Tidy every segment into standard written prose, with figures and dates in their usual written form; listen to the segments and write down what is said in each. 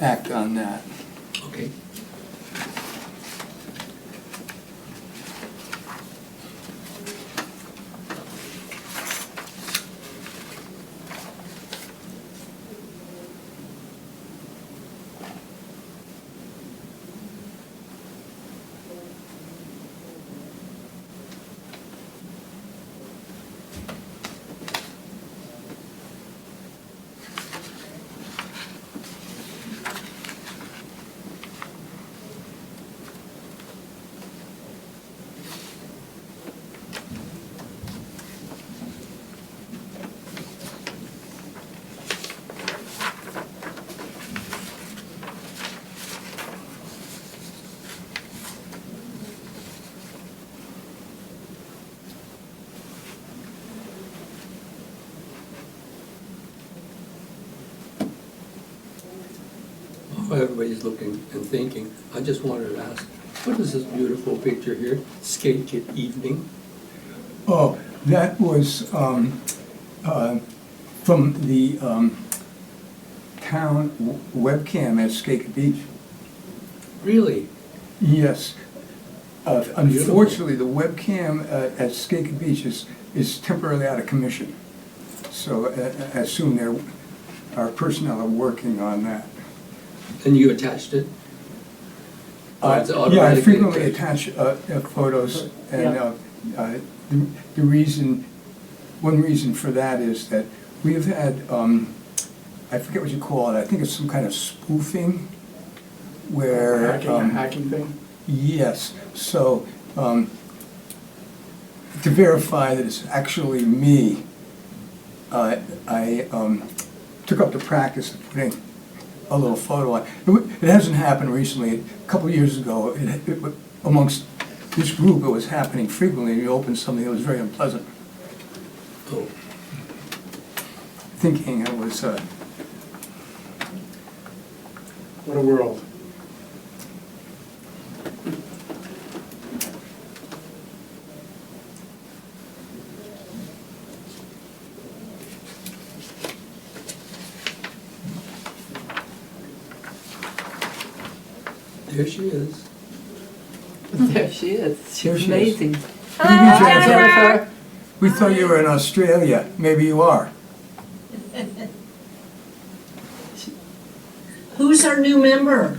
act on that. Okay. While everybody's looking and thinking, I just wanted to ask, what is this beautiful picture here? Skate Kit Evening? Oh, that was from the town webcam at Skate Beach. Really? Yes. Unfortunately, the webcam at Skate Beach is temporarily out of commission. So I assume our personnel are working on that. And you attached it? It's Yeah, I automatically frequently attached. attach photos, and Yeah. one reason for that is that we have had, I forget what you call it, I think it's some kind of spoofing, where... Hacking thing? Yes, so to verify that it's actually me, I took up the practice of putting a little photo on. It hasn't happened recently. A couple of years ago, amongst this group, it was happening frequently. You opened something that was very unpleasant, Oh, thinking it was... What a world. there she is. There she is. There She's she is. amazing. Good evening, Jennifer. Jennifer. We thought you were in Australia. Maybe you are. Who's our new member?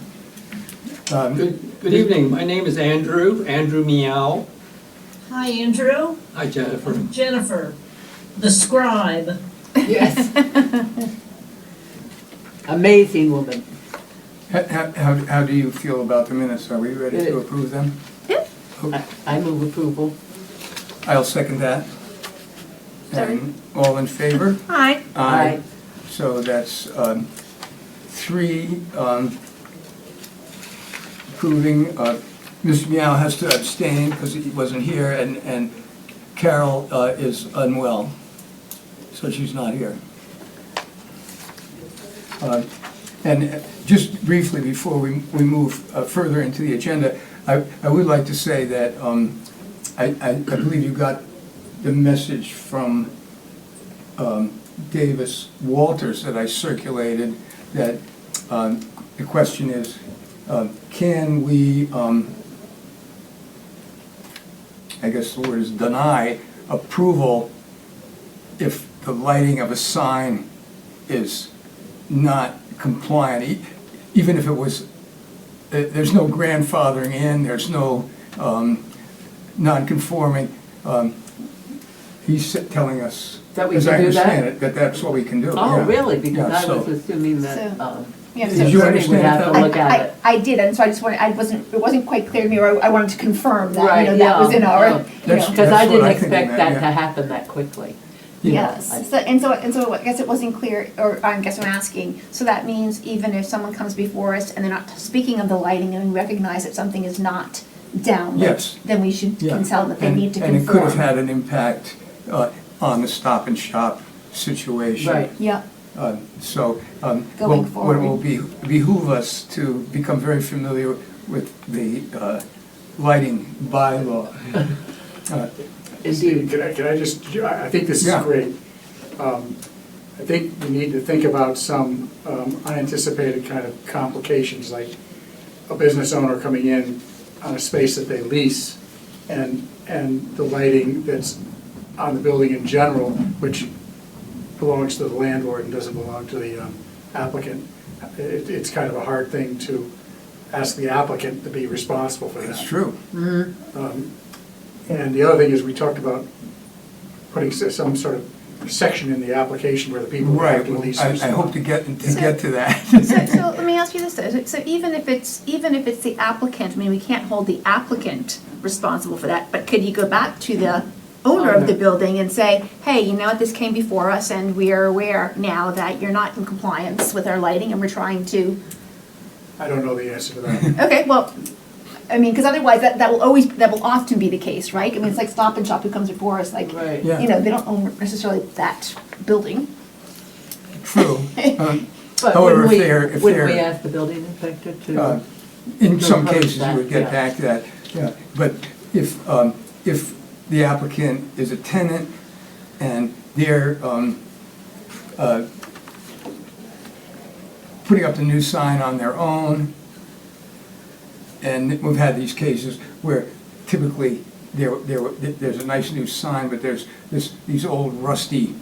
Good evening. My name is Andrew Meow. Hi, Andrew. Hi, Jennifer. Jennifer, the scribe. Yes. Amazing woman. How do you feel about the minutes? Are we ready to Good. approve them? I move approval. I'll second that. And all in favor? Hi. Aye. So that's 3 approving. Mr. Meow has to abstain because he wasn't here, and Carol is unwell, so she's not here. And just briefly, before we move further into the agenda, I would like to say that I believe you got the message from Davis Walters that I circulated, that the question is, can we, I guess the word is deny approval if the lighting of a sign is not compliant, even if it was, there's no grandfathering in, there's no non-conforming. He's telling us, That we as can I do that? understand it, that that's what we can do. Oh, yeah. really? Because Yeah, I was so- assuming that, Yeah, Did you Bernie understand would have to that? look at it. I did, and so I just wanted, it wasn't quite clear to me, or I wanted to confirm that, Right, you know, that was in yeah, our, yeah. you That's- know. Because I what didn't I think he expect meant, that yeah. to happen that quickly. Yes, so I guess it wasn't clear, or I guess I'm asking, so that means even if someone comes before us and they're not speaking of the lighting and we recognize that something is not down, Yes. then we should Yeah. tell that they need to And it could have conform. had an impact on the Stop and Shop situation. Right. Yeah, So, Going what will forward. behoove us to become very familiar with the lighting bylaw. Indeed. Can I just, I think this is Yeah. great. I think you need to think about some unanticipated kind of complications, like a business owner coming in on a space that they lease, and the lighting that's on the building in general, which belongs to the landlord and doesn't belong to the applicant. It's kind of a hard thing to ask the applicant to be responsible for that. It's true. And the other thing is, we talked about putting some sort of section in the application where the people who Right, have to well, lease. I hope to get to that. So let me ask you this, though. So even if it's the applicant, I mean, we can't hold the applicant responsible for that, but could you go back to the owner of the building and say, hey, you know what, this came before us and we are aware now that you're not in compliance with our lighting and we're trying to, I don't know the answer to that. okay, well, I mean, because otherwise that will often be the case, right? I mean, it's like Stop and Shop who comes before us, like, Right. Yeah. you know, they don't own necessarily that building. True. But However, wouldn't if we they're, ask the building inspector uh, to? in to some oppose cases, you that, would get yeah. back to that, yeah. But if the applicant is a tenant and they're putting up the new sign on their own, and we've had these cases where typically there's a nice new sign, but there's these old rusty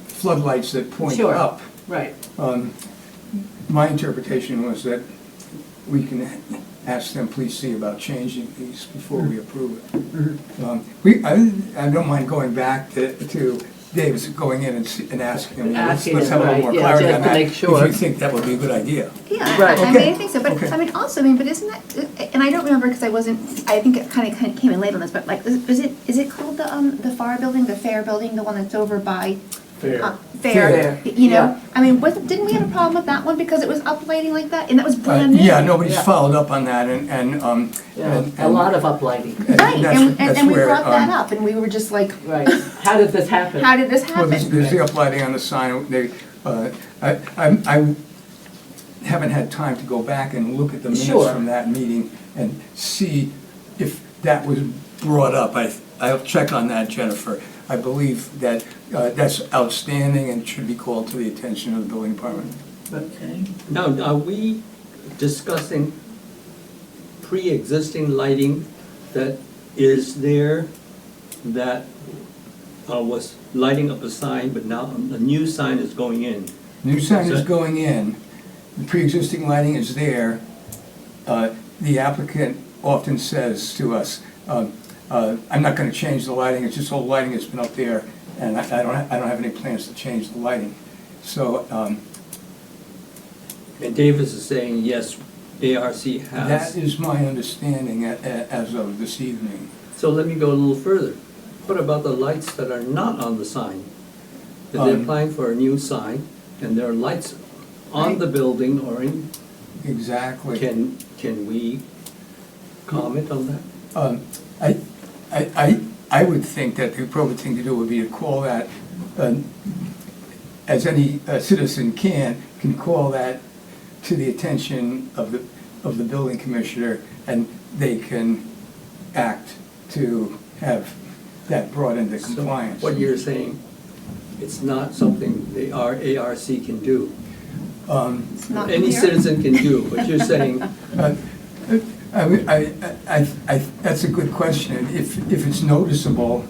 floodlights that point Sure. up. Right. My interpretation was that we can ask them, please see about changing these before we approve it. I don't mind going back to Davis, going in and asking him, let's Asking have a him, little right, more yeah, clarity just on to that. make sure. If you think that would be a good idea. Yeah, Right. I mean, I Okay. think so, but, Okay. I mean, also, I mean, but isn't that, and I don't remember, because I think it kind of came in late on this, but like, is it called the FAR building, the Fair building, the one that's over by? Fair. Fair, Fair, you know, yeah. I mean, didn't we have a problem with that one, because it was uplighting like that, and that was brand new? Yeah, nobody's Yeah. followed up on that, and Yeah, a lot of uplighting. Right, that's and we where, brought that up, and we were just like, Right. How did this happen? how did this Well, there's happen? the uplighting on the sign. I haven't had time to go back and look at the minutes Sure. from that meeting and see if that was brought up. I'll check on that, Jennifer. I believe that that's outstanding and should be called to the attention of the building department. Okay. Now, are we discussing pre-existing lighting that is there, that was lighting up a sign, but now a new sign is going in? New sign is So- going in, the pre-existing lighting is there. The applicant often says to us, I'm not gonna change the lighting, it's just old lighting that's been up there, and I don't have any plans to change the lighting. So, And Davis is saying, yes, ARC that has. is my understanding as of this evening. So let me go a little further. What about the lights that are not on the sign? If they're applying for a new sign, and there are lights on the building or in, Exactly. can we comment on that? I would think that the appropriate thing to do would be to call that, as any citizen can call that to the attention of the building commissioner, and they can act to have that brought into So compliance. what you're saying, it's not something the ARC can do. It's not Any clear. citizen can do, but you're saying, That's a good question. If it's noticeable,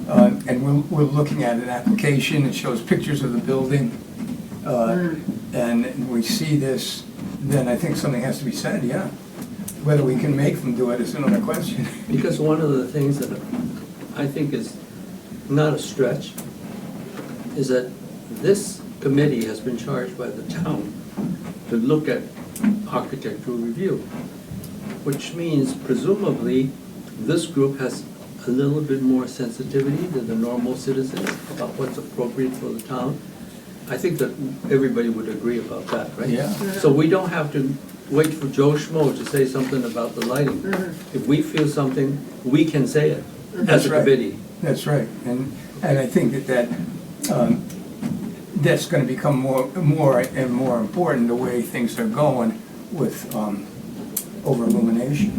and we're looking at an application that shows pictures of the building, and we see this, then I think something has to be said, yeah. Whether we can make them do it is another question. because one of the things that I think is not a stretch is that this committee has been charged by the town to look at architectural review, which means presumably this group has a little bit more sensitivity than the normal citizens about what's appropriate for the town. I think that everybody would agree about that, right? Yeah. So we don't have to wait for Joe Schmo to say something about the lighting. If we feel something, we can say it That's as a right. committee. That's right, and I think that's gonna become more and more important the way things are going with over illumination.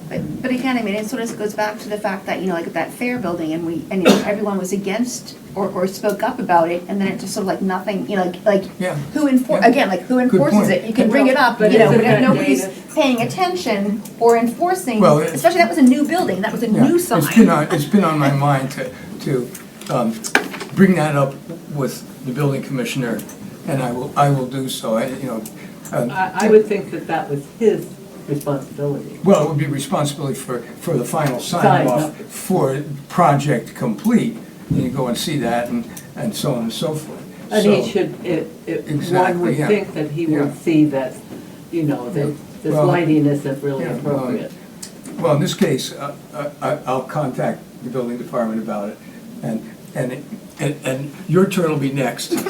But again, I mean, it sort of goes back to the fact that, you know, like that fair building and you know, everyone was against or spoke up about it, and then it just sort of like nothing, you know, like Yeah. who Yeah. again, like who enforces point. it? You can bring it up, But you know, isn't but if that nobody's data? paying attention or enforcing, Well, it's- especially that was a new building, that was a Yeah, new sign. It's been on my mind to bring that up with the building commissioner, and I will do so, you know. I would think that that was his responsibility. Well, it would be responsibility for the final sign Sign, off yeah. for project complete. And you go and see that and so on and so forth. And So- he should, one Exactly, would yeah. think that he Yeah. would see that, you know, that this Well, lighting isn't really yeah, appropriate. Well, in this case, I'll contact the building department about it, and your turn will be next. If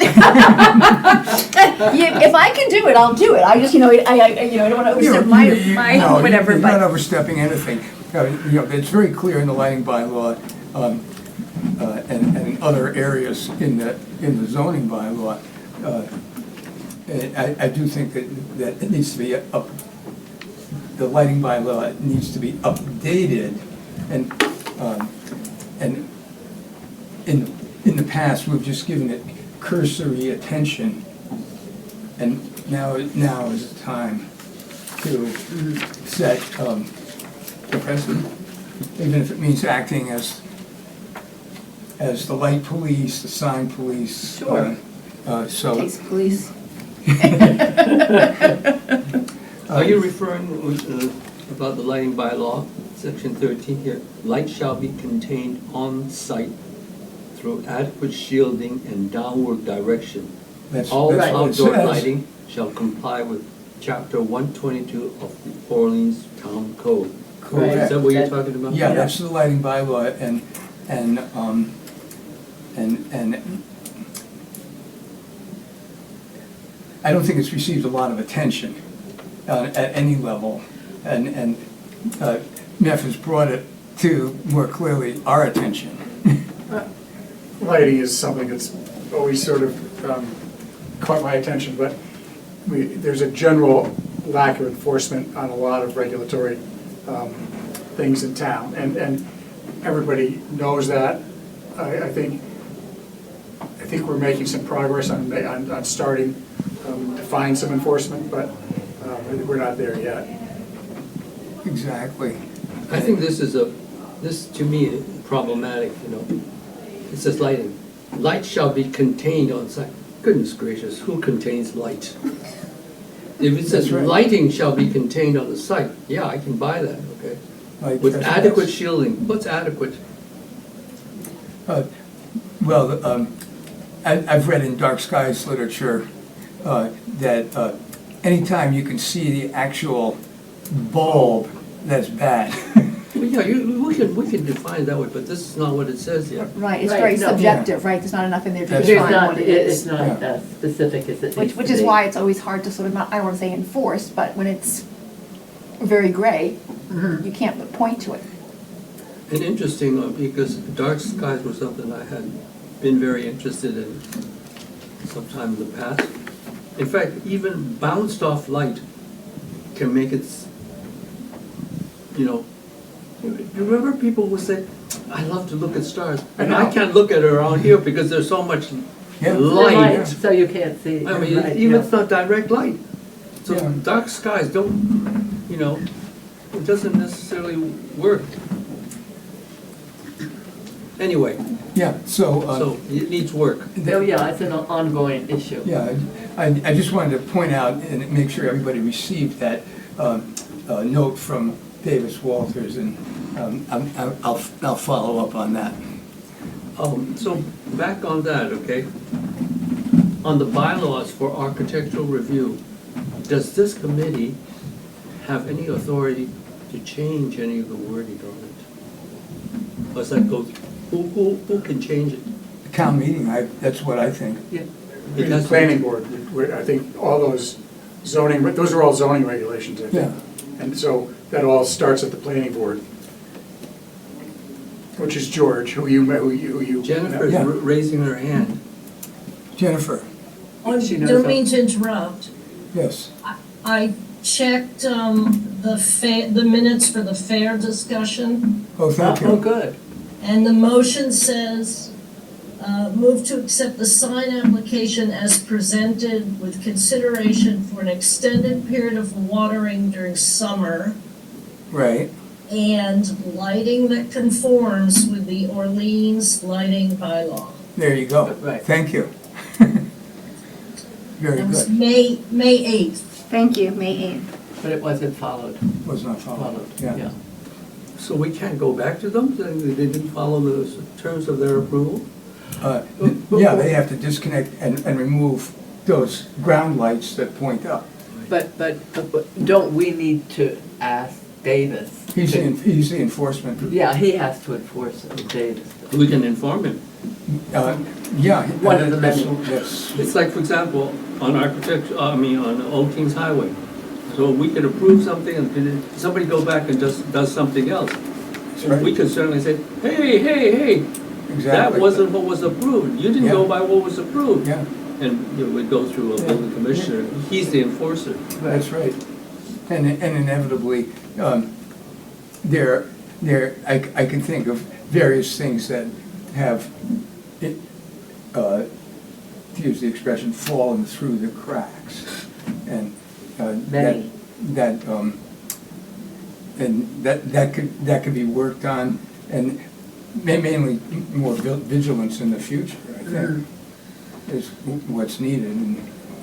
I can do it, I'll do it. I just, you know, I don't want to overstep my No, whatever, you're not but. overstepping anything. You know, it's very clear in the lighting bylaw, and in other areas in the zoning bylaw. I do think that it needs to be the lighting bylaw needs to be updated, and in the past, we've just given it cursory attention, and now is the time to set the precedent, even if it means acting as the light police, the sign police. Sure. So, Case police. Are you referring about the lighting bylaw, section 13 here? Light shall be contained on site through adequate shielding and downward direction. that's All what it outdoor says. lighting shall comply with chapter 122 of the Orleans Town Code. Correct. Is that what you're talking about? Yeah, that's the lighting bylaw, and I don't think it's received a lot of attention at any level, and MEF has brought it to more clearly our attention. Lighting is something that's always sort of caught my attention, but there's a general lack of enforcement on a lot of regulatory things in town, and everybody knows that. I think we're making some progress on starting to find some enforcement, but we're not there yet. Exactly. I think this to me is problematic, you know. It says lighting. Light shall be contained on site. Goodness gracious, who contains light? If it says That's right. lighting shall be contained on the site, yeah, I can buy that, okay? Like With trespass. adequate shielding, what's adequate? Well, I've read in dark skies literature that anytime you can see the actual bulb, that's bad. Well, yeah, we can define it that way, but this is not what it says here. Right, it's Right, very no. subjective, right? There's not enough in there to That's There's define not, what it it's is. not Yeah. as specific as it needs Which to is be. why it's always hard to sort of not, I don't want to say enforce, but when it's very gray, you can't but point to it. And interesting, because dark skies were something I had been very interested in sometime in the past. In fact, even bounced off light can make it, you know, you remember people would say, I love to look at stars, and I know. can't look at it around here because there's so much Yeah. light. So you can't see. I mean, right, even yeah. it's not direct light. So Yeah. dark skies don't, you know, it doesn't necessarily work. Anyway, Yeah, so, so it needs work. Oh, yeah, it's an ongoing issue. yeah, I just wanted to point out and make sure everybody received that note from Davis Walters, and I'll follow up on that. So back on that, okay? On the bylaws for architectural review, does this committee have any authority to change any of the wording on it? Or does that go, who can change it? Town meeting, that's what I think. Yeah. It In the has to- planning board, I think all those zoning, but those are all zoning regulations, I think. Yeah. And so that all starts at the planning board, which is George, who you. Jennifer's Yeah. raising her hand. Jennifer, She knows Don't that. mean to interrupt. yes. I checked the minutes for the fair discussion, Oh, thank Oh, you. good. and the motion says, move to accept the sign application as presented with consideration for an extended period of watering during summer Right, and lighting that conforms with the Orleans lighting bylaw. there you go. Right. Thank you. Very That was good. May 8th. Thank you, May 8th. But it wasn't followed, Was not followed, yeah. So we can't go back to them, saying they didn't follow the terms of their approval? Yeah, they have to disconnect and remove those ground lights that point up. but don't we need to ask Davis? He's the enforcement. Yeah, he has to enforce it, Davis. We can inform him. Yeah. One of the that's- It's like, for example, on on Old Kings Highway. So we could approve something and then somebody go back and just does something else. that's right. We could certainly say, hey, that Exactly. wasn't what was approved. You didn't go Yeah. by what was approved. Yeah, And we'd go through a building commissioner. He's the enforcer. that's right. And inevitably, I can think of various things that have, to use the expression, fallen through the cracks. And Many. that could be worked on, and mainly more vigilance in the future, I think, is what's needed.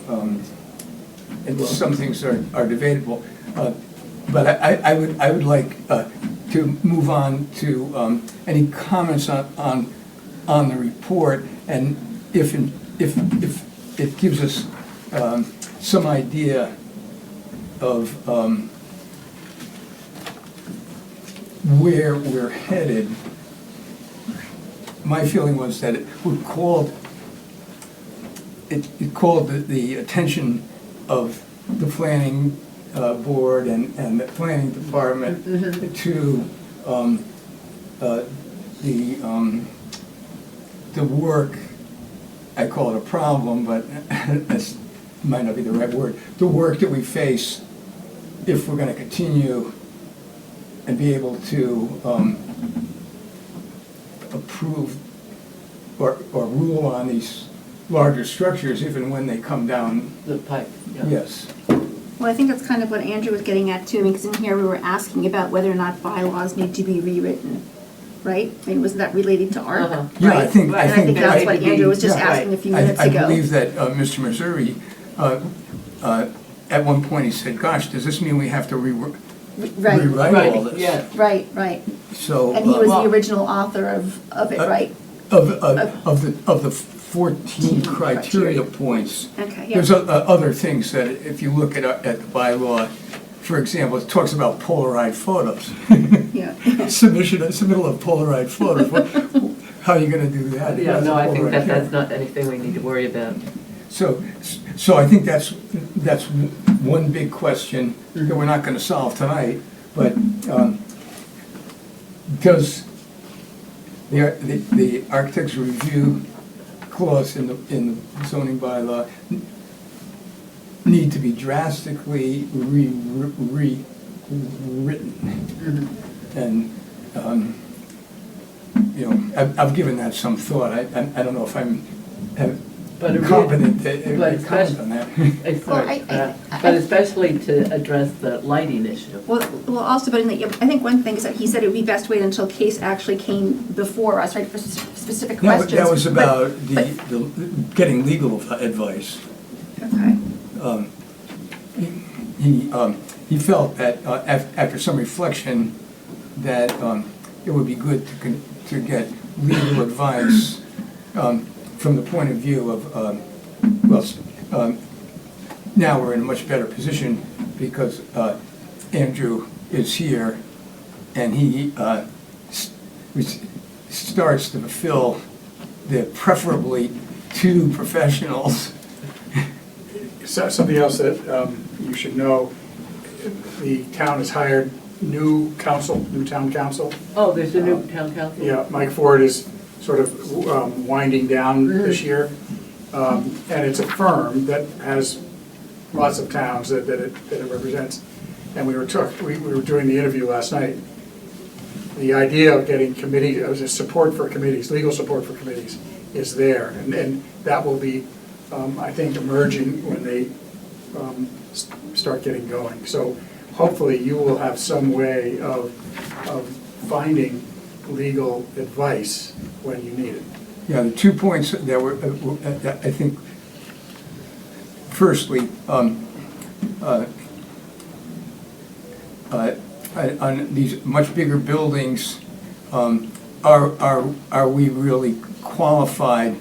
And some things are debatable. But I would like to move on to any comments on the report, and if it gives us some idea of where we're headed. My feeling was that it called the attention of the planning board and the planning department to the work. I call it a problem, but that's might not be the right word. The work that we face if we're going to continue and be able to approve or rule on these larger structures, even when they come down. The pipe, yeah. Yes. Well, I think that's kind of what Andrew was getting at too, because in here we were asking about whether or not bylaws need to be rewritten, right? I mean, wasn't that related to art? Uh-huh. Yeah, Right? I think- And I think that's what Right. Andrew was just Yeah. asking a few minutes I ago. believe that Mr. Missouri, at one point he said, gosh, does this mean we have to rewrite Right, all this? Yeah. right, right. So. And he was well- the original author of it, right? Of the 14 criteria points. Okay, yeah. There's other things that, if you look at the bylaw, for example, it talks about Polaroid photos. Yeah. Submittal of Polaroid photos. How are you gonna do that? Yeah, no, I think Polaroid that that's camera. not anything we need to worry about. So I think that's one big question that we're not gonna solve tonight, but does the architect's review clause in the zoning bylaw need to be drastically rewritten? And, I've given that some thought. I don't know if I'm But it really- competent but to comment especially- on that. But especially to address the lighting issue. Well, also, but I think one thing is that he said it would be best to wait until case actually came before us, right, for specific questions. That was But- about but- the getting legal advice. Okay, He felt that after some reflection, that it would be good to get legal advice from the point of view of, now we're in a much better position because Andrew is here and he starts to fulfill the preferably two professionals. So something else that you should know, the town has hired new town council. Oh, there's a new town council? Yeah, Mike Ford is sort of winding down this year. And it's a firm that has lots of towns that it represents. And we were doing the interview last night. The idea of getting committees, support for committees, legal support for committees is there. And that will be, I think, emerging when they start getting going. So hopefully you will have some way of finding legal advice when you need it. Yeah, the 2 points that were, I think, firstly, on these much bigger buildings, are we really qualified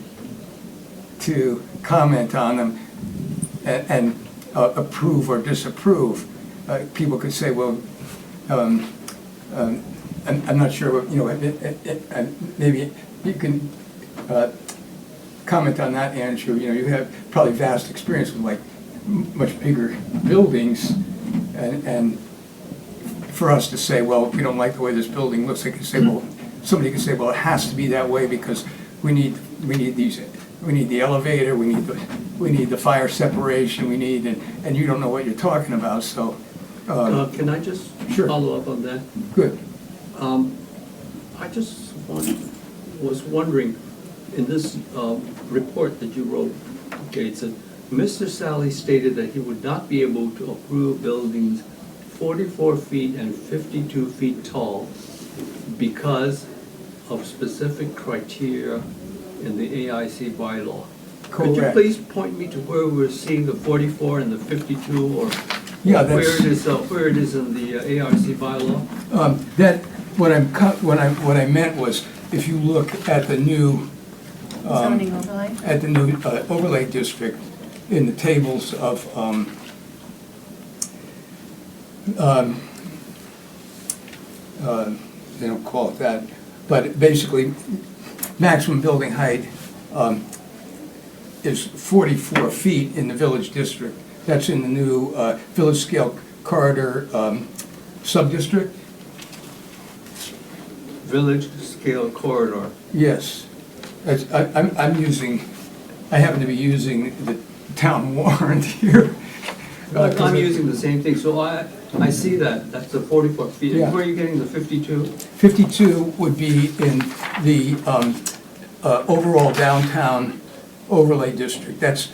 to comment on them and approve or disapprove? People could say, well, I'm not sure, maybe you can comment on that, Andrew. You have probably vast experience with like much bigger buildings, and for us to say, well, if we don't like the way this building looks, they could say, well, somebody could say, well, it has to be that way because we need the elevator, we need the fire separation, and you don't know what you're talking about, so. Can I just Sure. follow up on that? Good. I just was wondering, in this report that you wrote, Gates, that Mr. Sally stated that he would not be able to approve buildings 44 feet and 52 feet tall because of specific criteria in the AIC bylaw. Could you Correct. please point me to where we're seeing the 44 and the 52, or Yeah, where that's. it is in the ARC bylaw? What I meant was, if you look at the new, Zoning overlay? at the new overlay district, in the tables of, they don't call it that, but basically, maximum building height is 44 feet in the village district. That's in the new village scale corridor sub-district. Village scale corridor. Yes. I happen to be using the town warrant here. I'm using the same thing, so I see that, that's the 44 feet. Yeah. Where are you getting the 52? 52 would be in the overall downtown overlay district. That's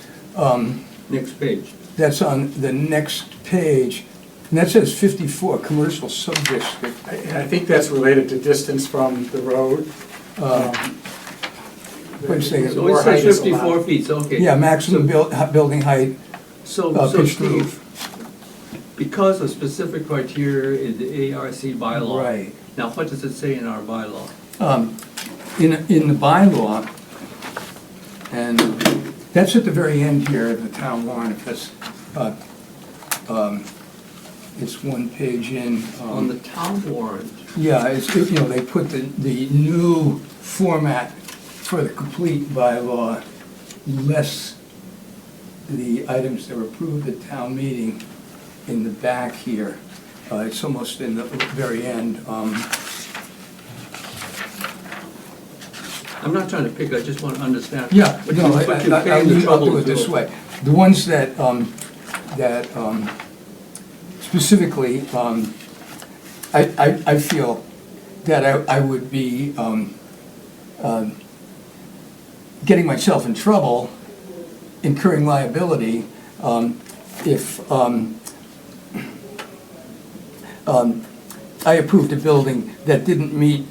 Next page. that's on the next page, and that says 54, commercial sub-district. I think that's related to distance from the road. Wait a second. So More it height says is 54 allowed. feet, so okay. Yeah, maximum building height, So pitched Steve, roof. because of specific criteria in the ARC bylaw. Right. Now, what does it say in our bylaw? In the bylaw, and that's at the very end here of the town warrant, if that's, it's one page in. On the town warrant, Yeah, they put the new format for the complete bylaw, less the items that were approved at town meeting in the back here. It's almost in the very end. I'm not trying to pick, I just want to understand. Yeah, what no, you- what you came to I'll trouble do it to this way. The ones that specifically, I feel that I would be getting myself in trouble, incurring liability, if I approved a building that didn't meet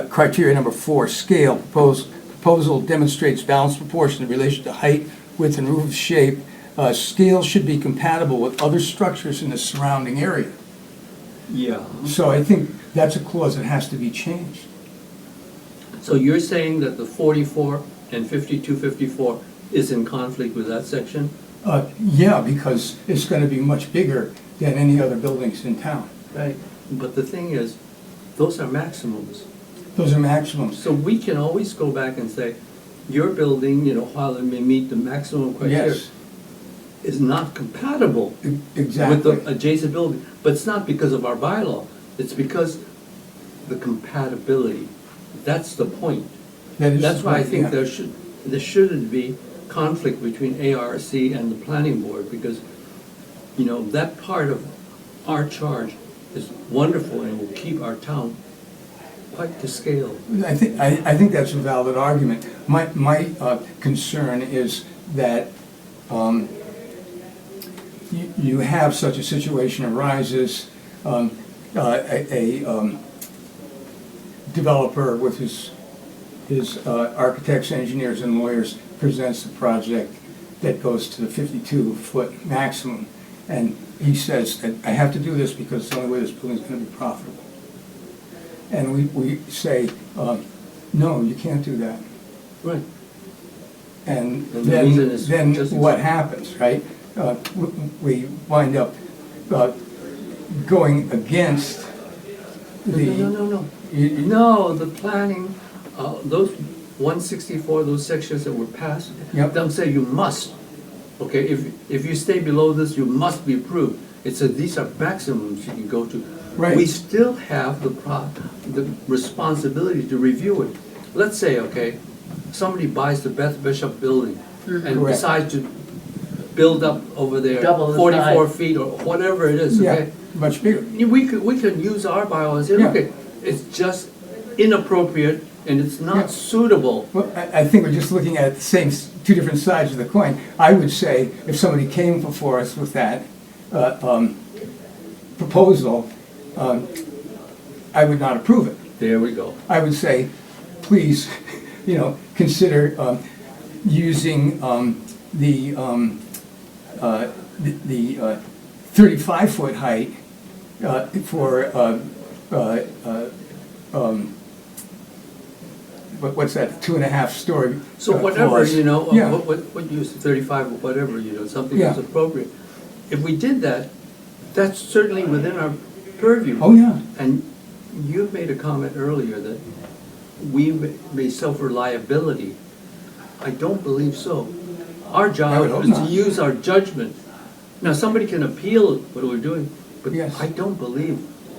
criteria number 4, scale. Proposal demonstrates balanced proportion in relation to height, width, and roof shape. Scale should be compatible with other structures in the surrounding area. Yeah. So I think that's a clause that has to be changed. So you're saying that the 44 and 5254 is in conflict with that section? Yeah, because it's going to be much bigger than any other buildings in town. Right. But the thing is, those are maximums. Those are maximums. So we can always go back and say, your building, while it may meet the maximum criteria, Yes, is not compatible with exactly. the adjacent building. But it's not because of our bylaw, it's because the compatibility. That's the point. That is That's why I right, think yeah. there shouldn't be conflict between ARC and the planning board, because, you know, that part of our charge is wonderful and will keep our town quite to scale. I think that's a valid argument. My concern is that you have such a situation arises, a developer with his architects, engineers, and lawyers presents a project that goes to the 52-foot maximum, and he says that I have to do this because it's the only way this building's going to be profitable. And we say, no, you can't do that. Right. And the reason is then just- what happens, right? We wind up going against the. No. No, the planning, those 164, those sections that were passed, Yep. them say you must. Okay, if you stay below this, you must be approved. It says these are maximums you can go to. Right. We still have the responsibility to review it. Let's say, okay, somebody buys the Beth Bishop building and Correct. decides to build up over there Double the 44 size. feet or whatever it is, Yeah, okay? much bigger. We could use our bylaws and say, Yeah. look, it's just inappropriate and it's Yeah. not suitable. Well, I think we're just looking at the same, two different sides of the coin. I would say if somebody came before us with that proposal, I would not approve it. There we go. I would say, please, consider using the 35-foot height for what's that, 2.5-story. So whatever, floors. Yeah. what use, 35 or whatever, something Yeah. that's appropriate. If we did that, that's certainly within our purview. Oh, yeah. And you made a comment earlier that we may suffer liability. I don't believe so. Our I would job hope is to not. use our judgment. Now, somebody can appeal what we're doing, but Yes. I don't believe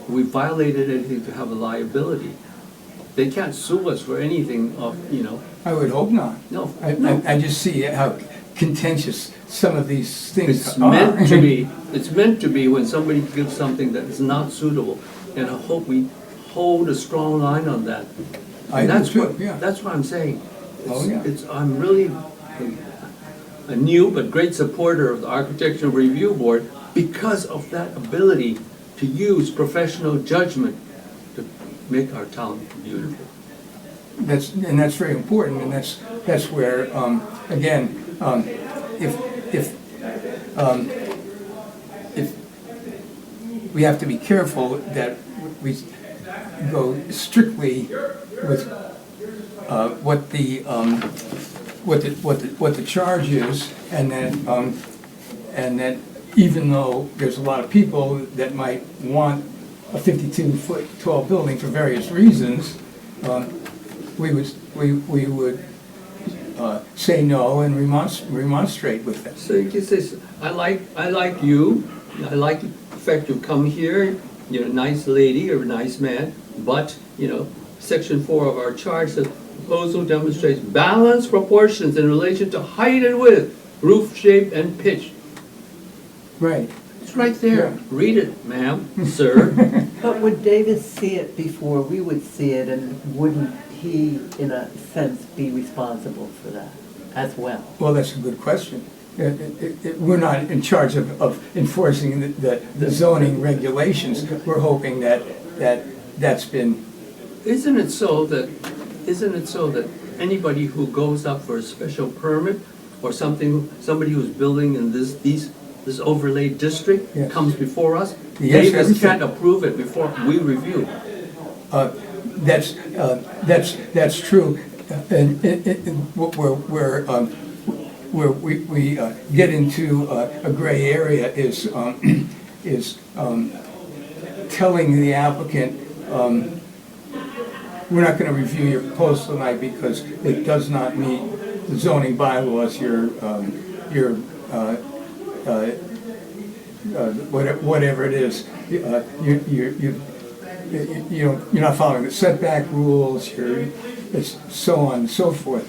we violated anything to have a liability. They can't sue us for anything of, I would hope not. no, I no. just see how contentious some of these things It's are. meant to be, it's meant to be when somebody gives something that is not suitable. And I hope we hold a strong line on that. I And do that's too, what- yeah. That's what I'm saying. Oh, yeah. I'm really a new but great supporter of the Architectural Review Board because of that ability to use professional judgment to make our town beautiful. That's very important, and that's where, again, if we have to be careful that we go strictly with what the charge is, and that even though there's a lot of people that might want a 52-foot tall building for various reasons, we would say no and remonstrate with them. So you can say, I like you, I like the fact you've come here, you're a nice lady or a nice man, but, section 4 of our charge says, proposal demonstrates balanced proportions in relation to height and width, roof shape and pitch. Right. It's right there. Yeah. Read it, ma'am, sir. But would Davis see it before we would see it, and wouldn't he, in a sense, be responsible for that as well? Well, that's a good question. We're not in charge of enforcing the zoning regulations. We're hoping that's been, Isn't it so that anybody who goes up for a special permit or somebody who's building in this overlay district Yes. comes before us? Yes, Davis everything. can't approve it before we review. that's true. And where we get into a gray area is telling the applicant, we're not going to review your proposal tonight because it does not meet the zoning bylaws, whatever it is. You're not following the setback rules, it's so on and so forth.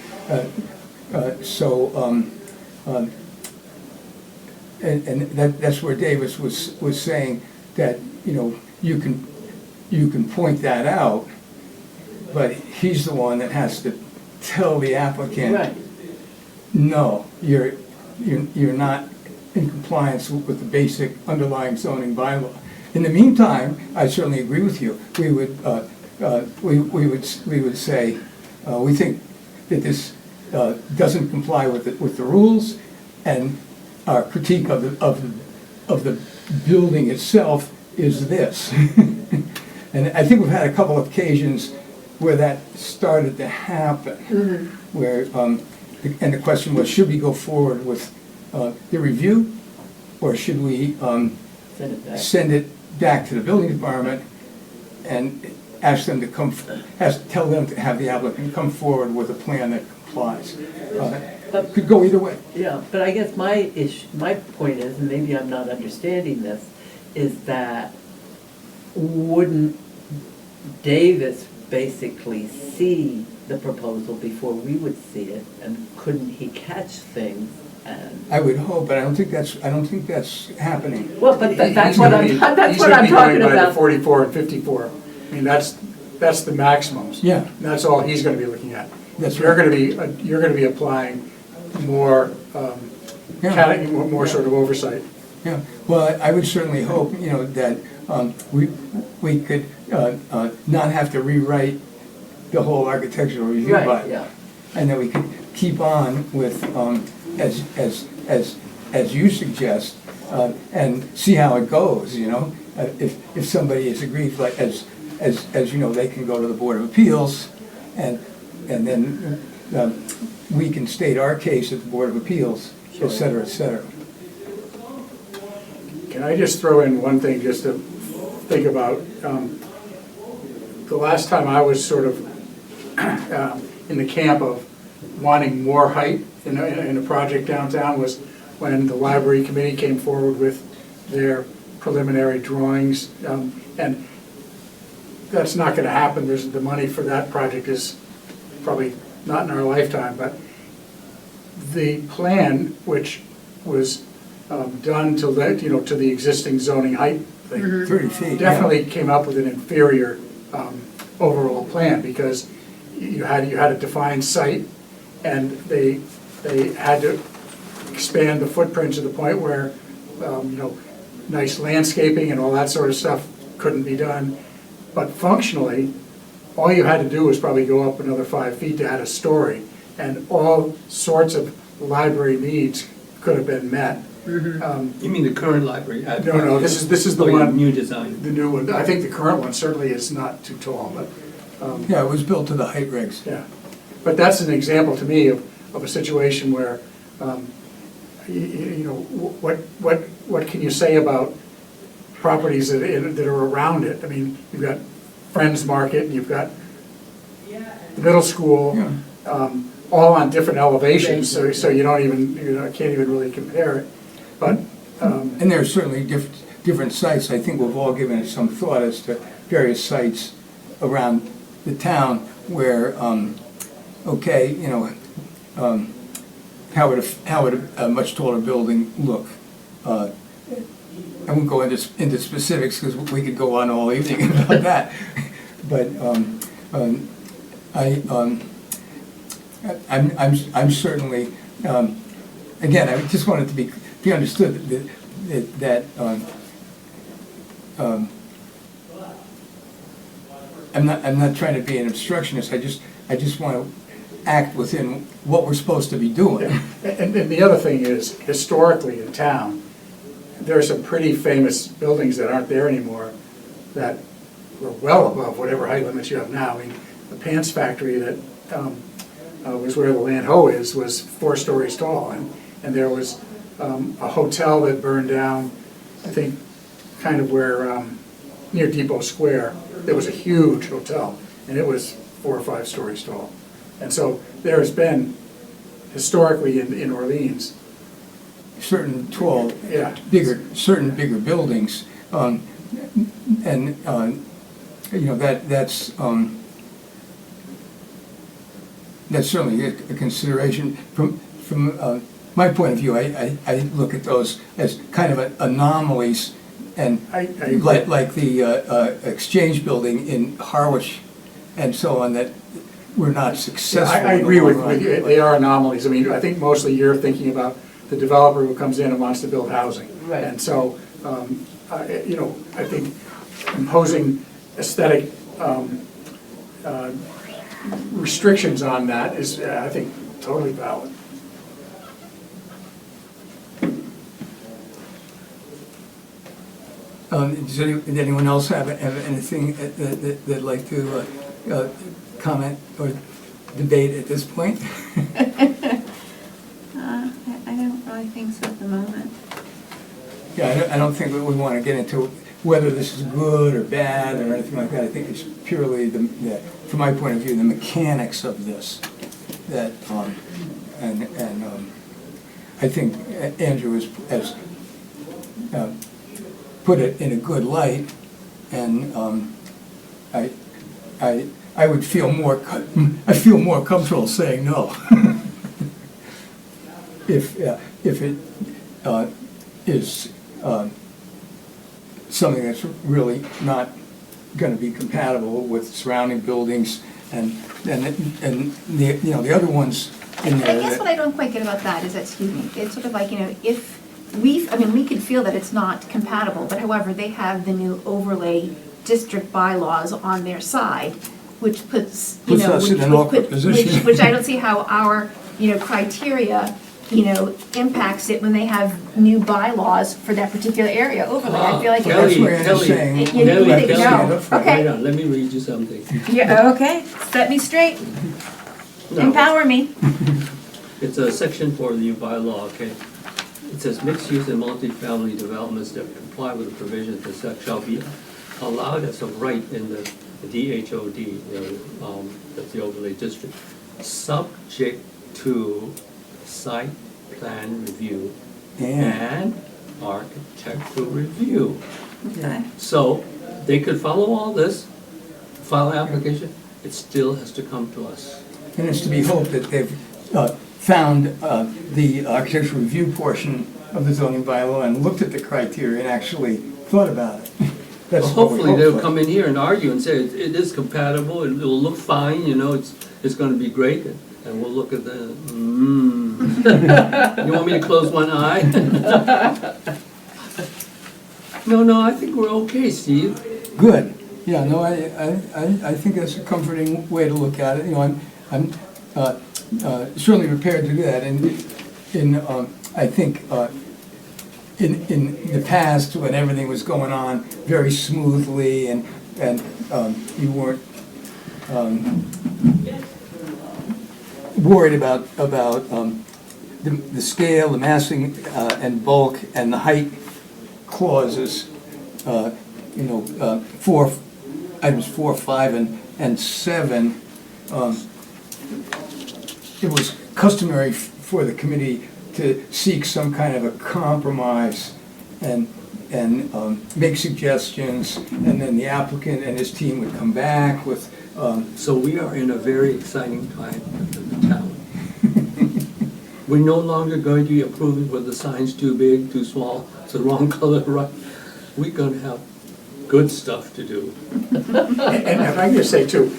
And that's where Davis was saying that, you know, you can point that out, but he's the one that has to tell the applicant, Right. no, you're not in compliance with the basic underlying zoning bylaw. In the meantime, I certainly agree with you. We would say, we think that this doesn't comply with the rules, and our critique of the building itself is this. And I think we've had a couple of occasions where that started to happen, where, and the question was, should we go forward with the review, or should we Send it back. send it back to the building department and ask them to tell them to have the applicant come forward with a plan that complies? Could go either way. Yeah, but I guess my point is, and maybe I'm not understanding this, is that wouldn't Davis basically see the proposal before we would see it, and couldn't he catch things? And I would hope, but I don't think that's happening. well, but that's He's what gonna I'm be- that's he's what gonna I'm be going talking by the about. 44 and 54. I mean, that's the maximums. Yeah. And that's all he's gonna be looking at. That's You're right. gonna be applying more, Yeah. more sort of oversight. Yeah, well, I would certainly hope, you know, that we could not have to rewrite the whole architectural review Right, bylaw. yeah. And that we could keep on with, as you suggest, and see how it goes, you know? If somebody is aggrieved, like, as you know, they can go to the Board of Appeals, and then we can state our case at the Board of Appeals, et cetera, et cetera. Can I just throw in one thing just to think about? The last time I was sort of in the camp of wanting more height in a project downtown was when the library committee came forward with their preliminary drawings. And that's not going to happen. The money for that project is probably not in our lifetime, but the plan, which was done to the existing zoning height thing, 30 feet. yeah. definitely came up with an inferior overall plan, because you had a defined site, and they had to expand the footprint to the point where, nice landscaping and all that sort of stuff couldn't be done. But functionally, all you had to do was probably go up another 5 feet to add a story, and all sorts of library needs could have been met. You mean the current library? No, this is the Oh, yeah, one, new design. the new one. I think the current one certainly is not too tall, but, Yeah, it was built to the height regs. yeah. But that's an example to me of a situation where, what can you say about properties that are around it? I mean, you've got Friends Market, and you've got the middle school, all on different elevations, so you don't even, can't even really compare it. But, And there are certainly different sites. I think we've all given it some thought as to various sites around the town where, how would a much taller building look? I won't go into specifics, because we could go on all evening about that. But I'm certainly, again, I just wanted to be understood that I'm not trying to be an obstructionist. I just want to act within what we're supposed to be doing. and the other thing is, historically in town, there are some pretty famous buildings that aren't there anymore that were well above whatever height limits you have now. I mean, the Pants Factory that was where the Land Ho is was 4 stories tall, and there was a hotel that burned down, I think, kind of where, near Depot Square. There was a huge hotel, and it was 4 or 5 stories tall. And so there has been, historically in Orleans, Certain tall, yeah, certain bigger buildings, and that's that's certainly a consideration. From my point of view, I look at those as kind of anomalies, and I agree. like the Exchange Building in Harwich and so on, that were not successful. I in the agree long with run. you, they are anomalies. I mean, I think mostly you're thinking about the developer who comes in and wants to build housing. Right. And so, you know, I think imposing aesthetic restrictions on that is, I think, totally valid. Does anyone else have anything that they'd like to comment or debate at this point? I don't really think so at the moment. Yeah, I don't think that we want to get into whether this is good or bad or anything like that. I think it's purely, from my point of view, the mechanics of this that, and I think Andrew has put it in a good light, and I would feel more, I feel more comfortable saying no. If it is something that's really not going to be compatible with surrounding buildings and the, you know, the other ones in there. I guess what I don't quite get about that is that, excuse me, it's sort of like, you know, if we could feel that it's not compatible, but however, they have the new overlay district bylaws on their side, which puts, you Puts know, us in an awkward position. which I don't see how our, you know, criteria, you know, impacts it when they have new bylaws for that particular area overlay. I feel like Well, that's it where I'm saying. You think Kelly, no. stand up for it. Okay. Wait on, let me read you something. Yeah, okay, set me straight, No, empower me. it's a section 4 of the new bylaw, okay? It says mixed-use and multifamily developments that comply with the provisions of this shall be allowed as of right in the DHOD, you know, that's the overlay district, subject to site plan review and architectural review. Okay. So they could follow all this, file an application, it still has to come to us. And it's to be hoped that they've found the architectural review portion of the zoning bylaw and looked at the criteria and actually thought about it. That's Well, what we hopefully hope they'll for. come in here and argue and say it is compatible, it will look fine, you know, it's gonna be great, and we'll look at the, You want me to close one eye? No, I think we're okay, Steve. Good. Yeah, no, I think that's a comforting way to look at it. You know, I'm certainly prepared to do that. And I think in the past, when everything was going on very smoothly and you weren't worried about the scale, the massing, and bulk, and the height clauses, you know, items 4, 5, and 7, it was customary for the committee to seek some kind of a compromise and make suggestions, and then the applicant and his team would come back with, So we are in a very exciting time for the town. We're no longer going to be approving whether the sign's too big, too small, it's the wrong color, right? We're gonna have good stuff to do. And if I can just say too,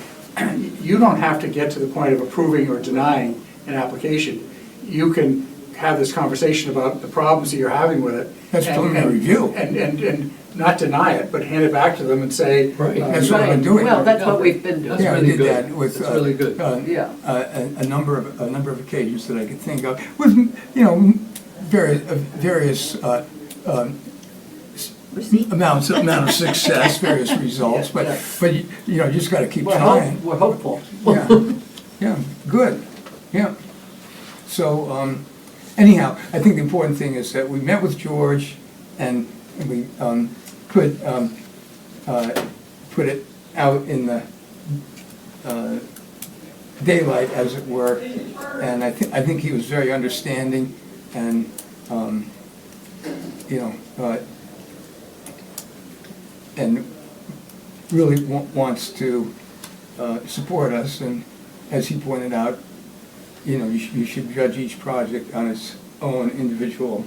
you don't have to get to the point of approving or denying an application. You can have this conversation about the problems that you're having with it. That's and- preliminary review. And not deny it, but hand it back to them and say. Right. That's what I've been doing. Well, that's what we've been doing. That's Yeah, I really did good. that with That's really good. Yeah. a number of occasions that I could think of, with, you know, various amount of success, various results, but you know, you just got to keep trying. We're hopeful. Yeah, good, yeah. So anyhow, I think the important thing is that we met with George and we put it out in the daylight, as it were, and I think he was very understanding and you know and really wants to support us, and as he pointed out, you know, you should judge each project on its own individual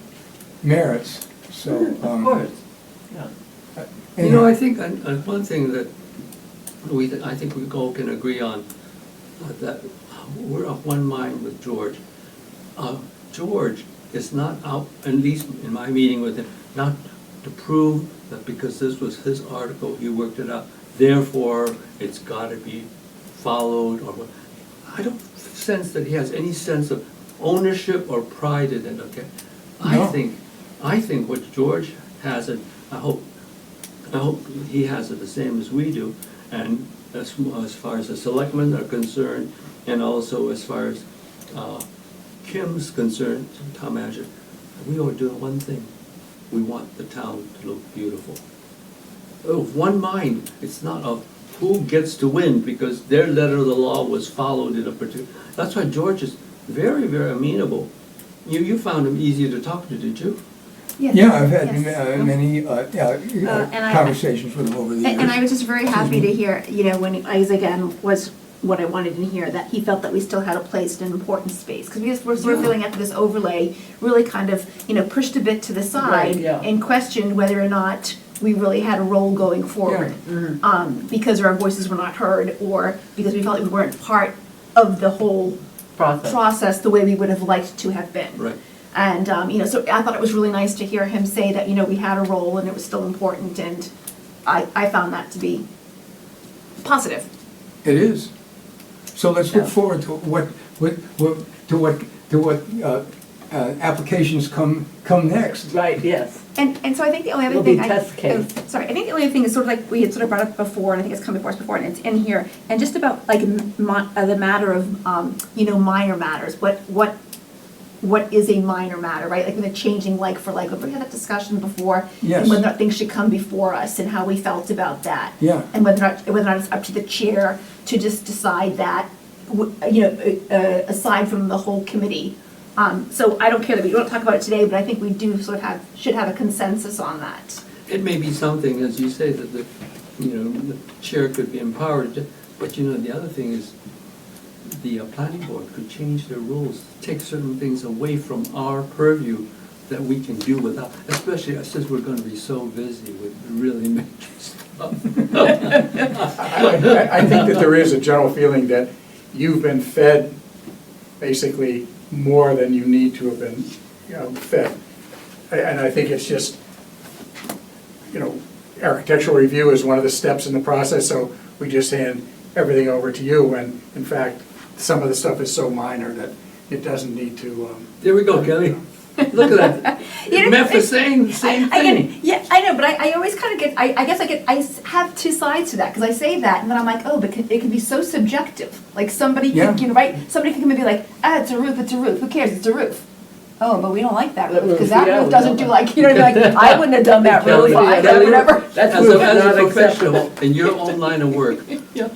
merits, so. Of course, yeah. You know, I think, one thing that I think we all can agree on, that we're of one mind with George. George is not out, at least in my meeting with him, not to prove that because this was his article, he worked it out, therefore it's gotta be followed, or what. I don't sense that he has any sense of ownership or pride in it, okay? No. I think what George has, and I hope he has it the same as we do, and as far as the selectmen are concerned, and also as far as Kim's concerned, town manager, we are doing one thing. We want the town to look beautiful. Of one mind, it's not of who gets to win, because their letter of the law was followed in a particular, that's why George is very, very amenable. You found him easier to talk to, did you? Yes. Yeah, I've had Yes. many and I- conversations with him over the years. And I was just very happy to hear, you know, when I, again, was what I wanted to hear, that he felt that we still had a place in an important space. Because we're sort of feeling after this overlay, really kind of, you know, pushed a bit to the side Right, yeah. and questioned whether or not we really had a role going forward. Because our voices were not heard, or because we felt like we weren't part of the whole process the way we would have liked to have been. Right. And, you know, so I thought it was really nice to hear him say that, you know, we had a role and it was still important, and I found that to be positive. It is. So let's look Yeah. forward to what applications come next. Right, yes. And so I think the only other It'll thing be I, test case. sorry, I think the only thing is sort of like we had sort of brought up before, and I think it's come before us before, and it's in here, and just about like the matter of, you know, minor matters. What is a minor matter, right? Like when they're changing like for like, we had that discussion before. Yes. And whether or not things should come before us and how we felt about that. Yeah. And whether or not it's up to the chair to just decide that, you know, aside from the whole committee. So I don't care that we don't talk about it today, but I think we do sort of should have a consensus on that. It may be something, as you say, that the chair could be empowered, but you know, the other thing is, the planning board could change their rules, take certain things away from our purview that we can do without, especially since we're gonna be so busy with really major stuff. I think that there is a general feeling that you've been fed basically more than you need to have been, you know, fed. And I think it's just, you know, architectural review is one of the steps in the process, so we just hand everything over to you, when in fact, some of the stuff is so minor that it doesn't need to, There we go, Kelly. Look at that. You know, Memphis saying the same thing. Yeah, I know, but I always kind of get, I guess I have two sides to that, because I say that, and then I'm like, oh, but it can be so subjective. Like somebody Yeah. can, right, somebody can come and be like, it's a roof, who cares, it's a roof. Oh, but we don't like that roof, because that Yeah, roof we doesn't don't do like, you know, like, I wouldn't have done that Kelly, roof, I Kelly, whatever. That's As not a professional acceptable. in your own line of work, Yeah.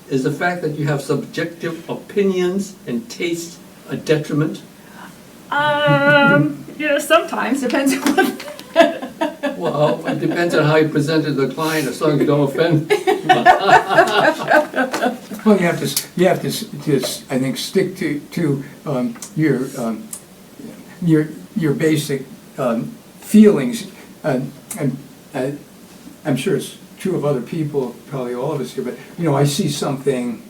is the fact that you have subjective opinions and tastes a detriment? You know, sometimes, depends on what. Well, it depends on how you present it to the client, as long as you don't offend. Well, you have to, I think, stick to your basic feelings, and I'm sure it's true of other people, probably all of us here, but, you know, I see something,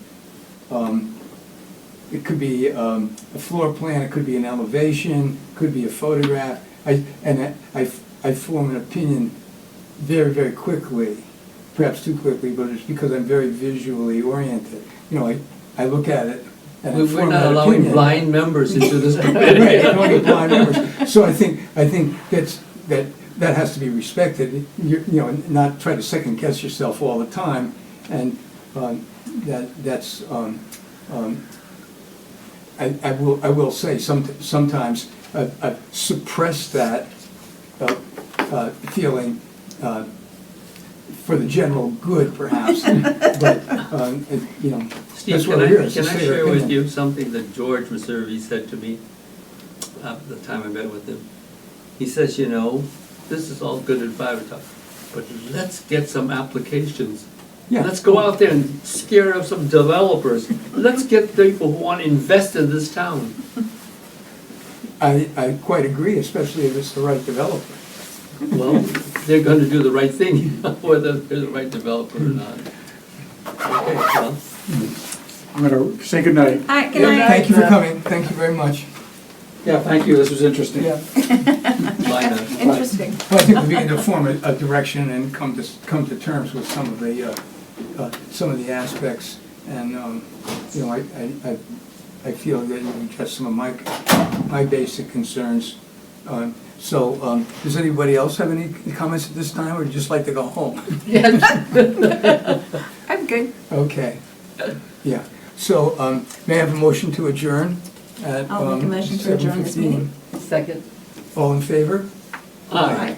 it could be a floor plan, it could be an elevation, could be a photograph, I form an opinion very, very quickly, perhaps too quickly, but it's because I'm very visually oriented. You know, I look at it and I We're form not that allowing opinion. blind members into this Right, committee. only blind members. So I think that has to be respected. You know, not try to second guess yourself all the time, and that's. I will say sometimes I've suppressed that feeling for the general good, perhaps. But you know, Steve, that's what can we're I, here. It's can a I state share with opinion. you something that George Meserve said to me the time I met with him? He says, you know, this is all good at 5 o'clock, but let's get some applications Yeah. Let's go out there and scare up some developers. Let's get people who want to invest in this town. I quite agree, especially if it's the right developer. Well, they're gonna do the right thing, whether they're the right developer or not. Okay, well, I'm gonna say goodnight. All right, good Yeah, night. thank you for coming, thank you very much. Yeah, thank you, this was interesting. Yeah. bye now. Interesting. Well, I think we begin to form a direction and come to terms with some of the aspects. And, you know, I feel that you addressed some of my basic concerns. So, does anybody else have any comments at this time, or would you just like to go home? I'm good. Okay, yeah. So, may I have a motion to adjourn at I'll make a motion to adjourn this meeting. 7:15? Second. All in favor? Aye.